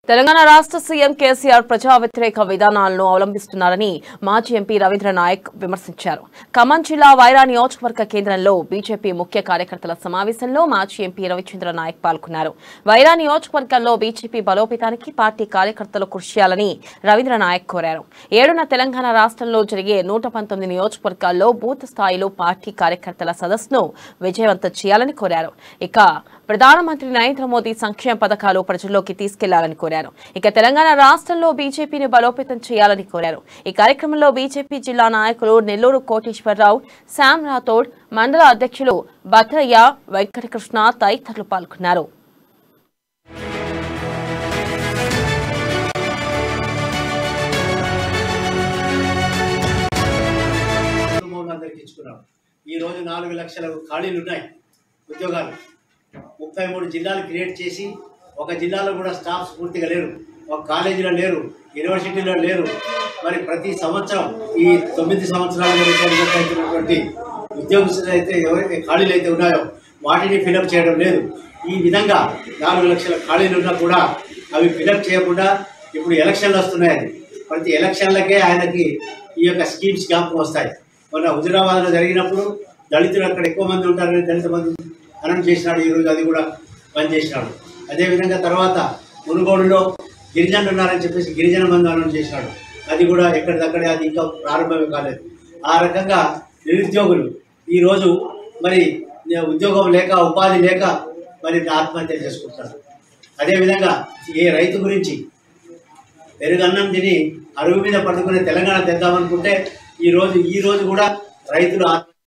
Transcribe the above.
తెలంగాణ రాష్ట్ర సీఎం కేసీఆర్ ప్రజా వ్యతిరేక విధానాలను అవలంబిస్తున్నారని మాజీ ఎంపీ రవీంద్ర నాయక్ విమర్శించారు. ఖమ్మం జిల్లా వైరా నియోజకవర్గ కేంద్రంలో బీజేపీ ముఖ్య కార్యకర్తల సమావేశంలో మాజీ ఎంపీ రవిచంద్ర నాయక్ పాల్గొన్నారు. వైరా నియోజకవర్గంలో బీజేపీ బలోపేతానికి పార్టీ కార్యకర్తలు కృషి చేయాలని రవీంద్ర నాయక్ కోరారు. 7న తెలంగాణ రాష్ట్రంలో జరిగే 119 నియోజకవర్గాల్లో బూత్ స్థాయిలో పార్టీ కార్యకర్తల సదస్సును విజయవంతం చేయాలని కోరారు. ఇక ప్రధానమంత్రి నరేంద్ర మోదీ సంక్షేమ పథకాలు ప్రజల్లోకి తీసుకెళ్లాలని కోరారు. ఇక తెలంగాణ రాష్ట్రంలో బీజేపీని బలోపేతం చేయాలని కోరారు. ఈ కార్యక్రమంలో బీజేపీ జిల్లా నాయకులు నెల్లూరు కోటేశ్వరరావు, శామ్ రాథోడ్, మండల అధ్యక్షులు భద్రయ్య, వెంకటకృష్ణ తదితరులు పాల్గొన్నారు. ఈ రోజు 4 లక్షల ఖాళీలు ఉన్నాయి. ఉద్యోగాలు 33 జిల్లాలు క్రియేట్ చేసి ఒక జిల్లాలో కూడా స్టాఫ్స్ పూర్తిగా లేరు, ఒక కాలేజీలో లేరు, యూనివర్సిటీలో లేరు. మరి ప్రతి సంవత్సరం ఈ 9 సంవత్సరాలుగా అవుతున్నటువంటి ఉద్యోగస్తులు అయితే ఎవరైతే ఖాళీలు అయితే ఉన్నాయో వాటిని ఫిలప్ చేయడం లేదు. ఈ విధంగా 4 లక్షల ఖాళీలు ఉన్నా కూడా అవి ఫిలప్ చేయకుండా ఇప్పుడు ఎలక్షన్లు వస్తున్నాయి. ప్రతి ఎలక్షన్లకే ఆయనకి ఈ యొక్క స్కీమ్స్ జ్ఞాపకం వస్తాయి. మొన్న హుజురాబాద్లో జరిగినప్పుడు దళితులు అక్కడ ఎక్కువ మంది ఉంటారని దళిత మంది అనౌన్స్ చేసినాడు. ఈరోజు అది కూడా బంద్ చేసినాడు. అదేవిధంగా తర్వాత మునుగోడులో గిరిజనులు ఉన్నారని చెప్పేసి గిరిజన బంధు అనౌన్స్ చేసినాడు. అది కూడా ఎక్కడిదక్కడే, అది ఇంకా ప్రారంభమే కాలేదు. ఆ రకంగా నిరుద్యోగులు ఈరోజు మరి ఉద్యోగం లేక, ఉపాధి లేక మరి ఆత్మహత్యలు చేసుకుంటున్నారు. అదేవిధంగా ఏ రైతు గురించి పెరుగన్నం తిని అరుగు మీద పడుకునే తెలంగాణ తెద్దామనుకుంటే ఈ రోజు కూడా రైతులు